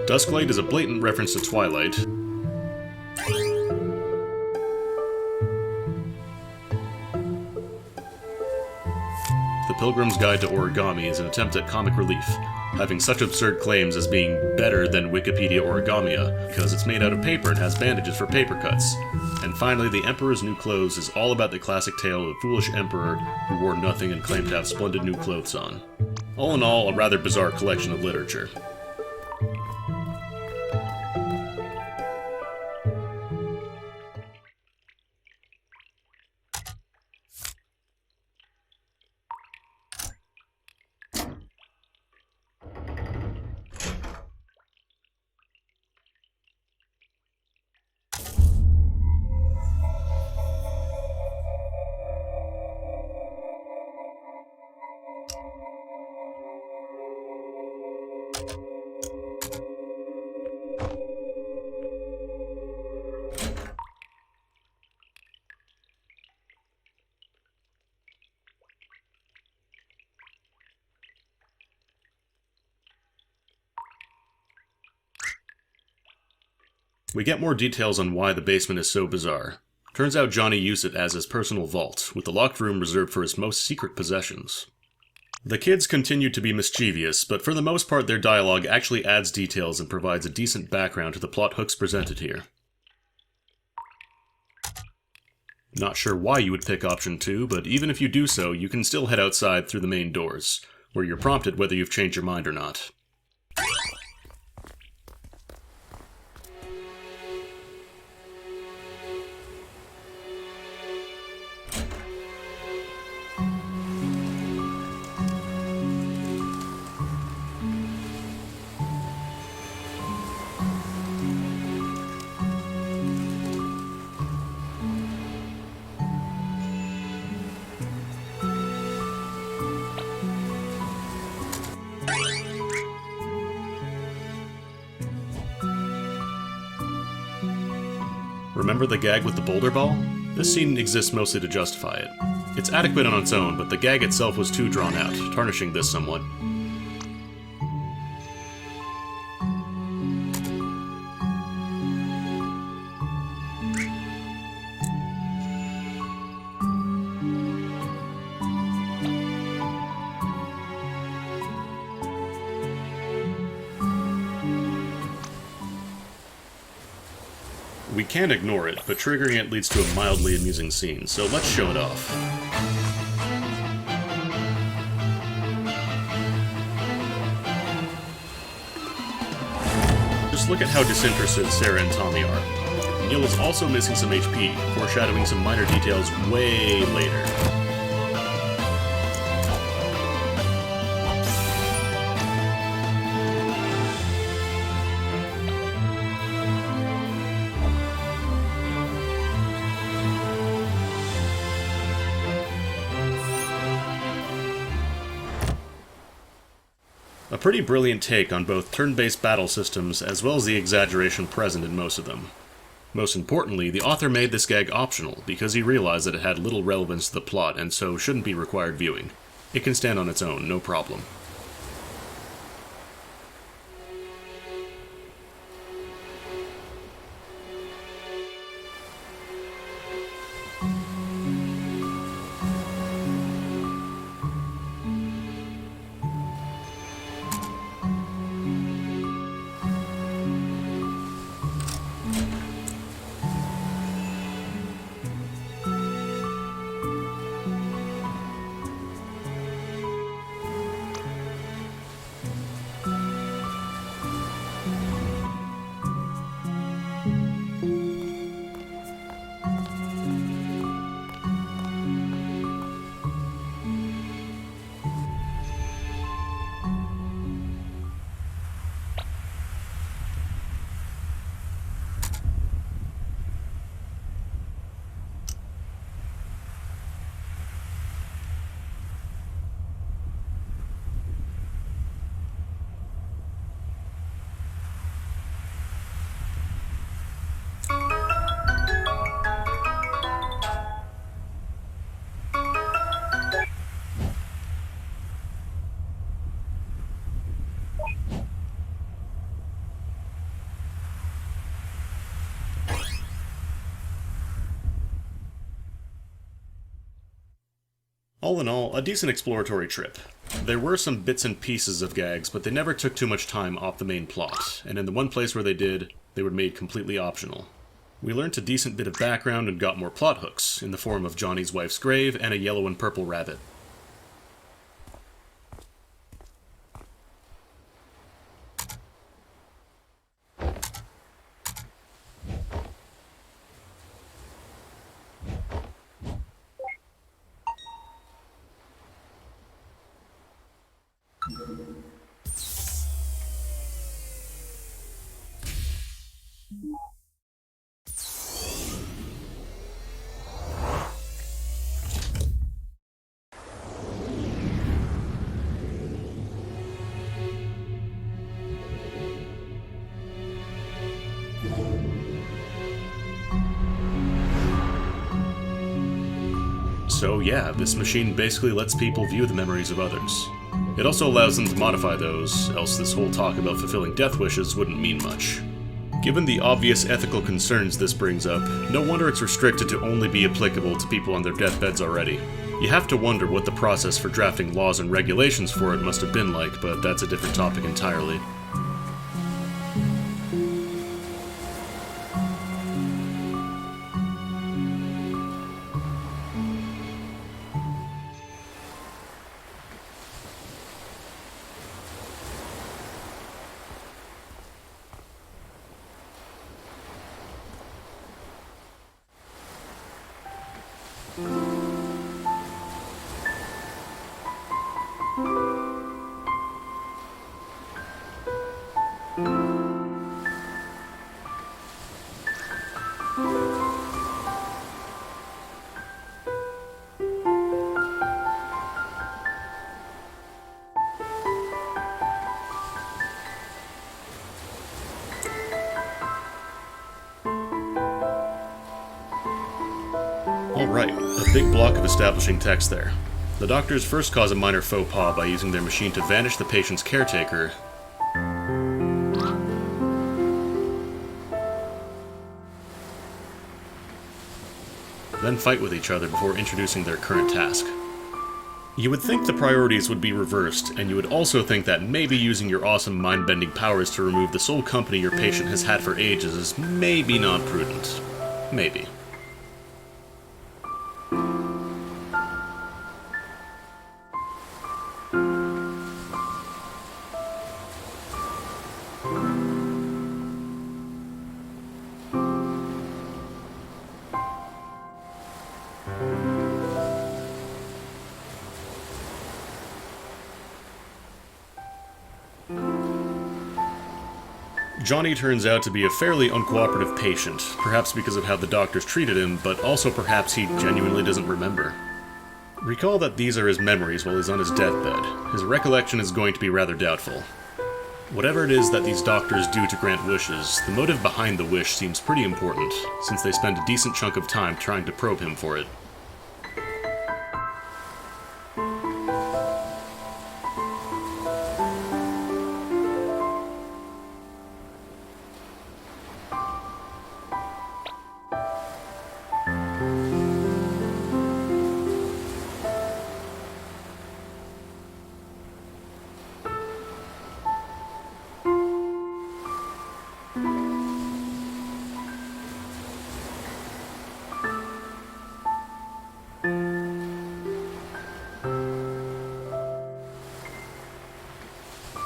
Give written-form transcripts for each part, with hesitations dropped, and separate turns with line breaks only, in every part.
Dusklight is a blatant reference to Twilight. The Pilgrim's Guide to Origami is an attempt at comic relief, having such absurd claims as being better than Wikipedia Origamia, because it's made out of paper and has bandages for paper cuts. And finally, The Emperor's New Clothes is all about the classic tale of a foolish emperor who wore nothing and claimed to have splendid new clothes on. All in all, a rather bizarre collection of literature. We get more details on why the basement is so bizarre. Turns out Johnny used it as his personal vault, with the locked room reserved for his most secret possessions. The kids continue to be mischievous, but for the most part their dialogue actually adds details and provides a decent background to the plot hooks presented here. Not sure why you would pick option 2, but even if you do so, you can still head outside through the main doors, where you're prompted whether you've changed your mind or not. Remember the gag with the boulder ball? This scene exists mostly to justify it. It's adequate on its own, but the gag itself was too drawn out, tarnishing this somewhat. We can't ignore it, but triggering it leads to a mildly amusing scene, so let's show it off. Just look at how disinterested Sarah and Tommy are. Neil is also missing some HP, foreshadowing some minor details way later. A pretty brilliant take on both turn-based battle systems as well as the exaggeration present in most of them. Most importantly, the author made this gag optional because he realized that it had little relevance to the plot and so shouldn't be required viewing. It can stand on its own, no problem. All in all, a decent exploratory trip. There were some bits and pieces of gags, but they never took too much time off the main plot, and in the one place where they did, they were made completely optional. We learned a decent bit of background and got more plot hooks, in the form of Johnny's wife's grave and a yellow and purple rabbit. So yeah, this machine basically lets people view the memories of others. It also allows them to modify those, else this whole talk about fulfilling death wishes wouldn't mean much. Given the obvious ethical concerns this brings up, no wonder it's restricted to only be applicable to people on their deathbeds already. You have to wonder what the process for drafting laws and regulations for it must have been like, but that's a different topic entirely. Alright, a big block of establishing text there. The doctors first cause a minor faux pas by using their machine to vanish the patient's caretaker, then fight with each other before introducing their current task. You would think the priorities would be reversed, and you would also think that maybe using your awesome mind-bending powers to remove the sole company your patient has had for ages is maybe not prudent. Maybe. Johnny turns out to be a fairly uncooperative patient, perhaps because of how the doctors treated him, but also perhaps he genuinely doesn't remember. Recall that these are his memories while he's on his deathbed. His recollection is going to be rather doubtful. Whatever it is that these doctors do to grant wishes, the motive behind the wish seems pretty important, since they spend a decent chunk of time trying to probe him for it.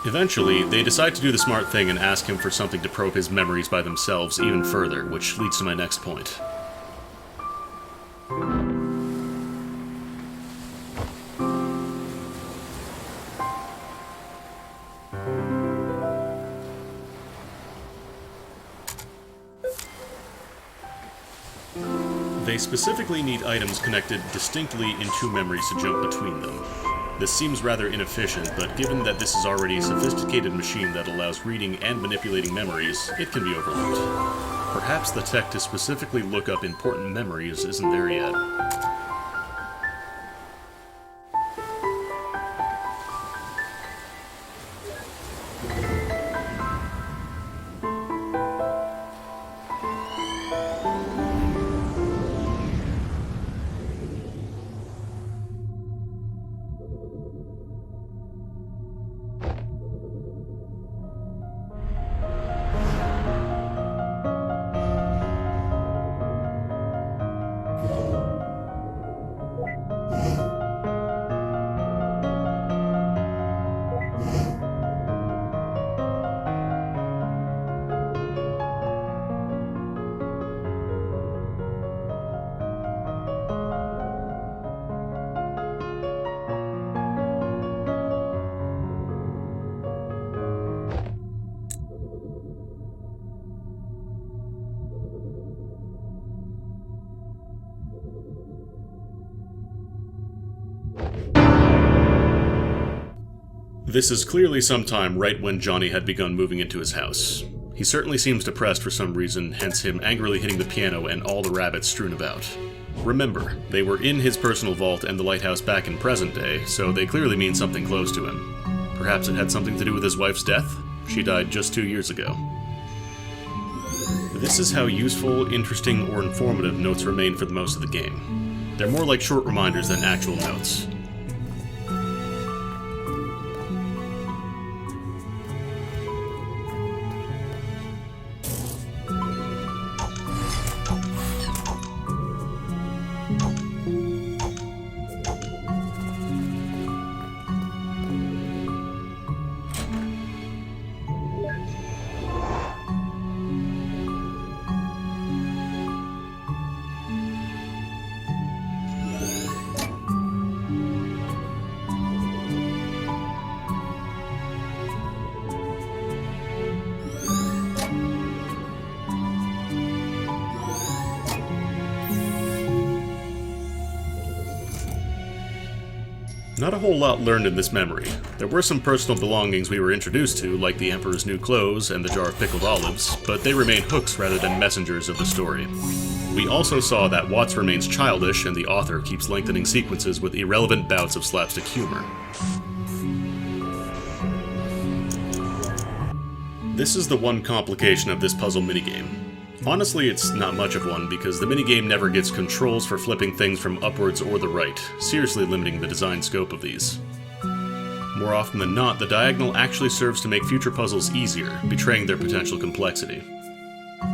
Eventually, they decide to do the smart thing and ask him for something to probe his memories by themselves even further, which leads to my next point. They specifically need items connected distinctly in two memories to jump between them. This seems rather inefficient, but given that this is already a sophisticated machine that allows reading and manipulating memories, it can be overlooked. Perhaps the tech to specifically look up important memories isn't there yet. This is clearly sometime right when Johnny had begun moving into his house. He certainly seems depressed for some reason, hence him angrily hitting the piano and all the rabbits strewn about. Remember, they were in his personal vault and the lighthouse back in present day, so they clearly mean something close to him. Perhaps it had something to do with his wife's death? She died just 2 years ago. This is how useful, interesting, or informative notes remain for the most of the game. They're more like short reminders than actual notes. Not a whole lot learned in this memory. There were some personal belongings we were introduced to, like the Emperor's new clothes and the jar of pickled olives, but they remain hooks rather than messengers of the story. We also saw that Watts remains childish and the author keeps lengthening sequences with irrelevant bouts of slapstick humor. This is the one complication of this puzzle minigame. Honestly, it's not much of one, because the minigame never gets controls for flipping things from upwards or the right, seriously limiting the design scope of these. More often than not, the diagonal actually serves to make future puzzles easier, betraying their potential complexity.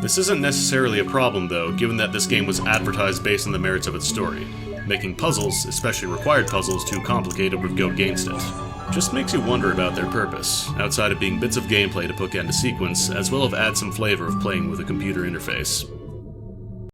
This isn't necessarily a problem though, given that this game was advertised based on the merits of its story. Making puzzles, especially required puzzles, too complicated would go against it. Just makes you wonder about their purpose, outside of being bits of gameplay to bookend a sequence, as well as add some flavor of playing with a computer interface.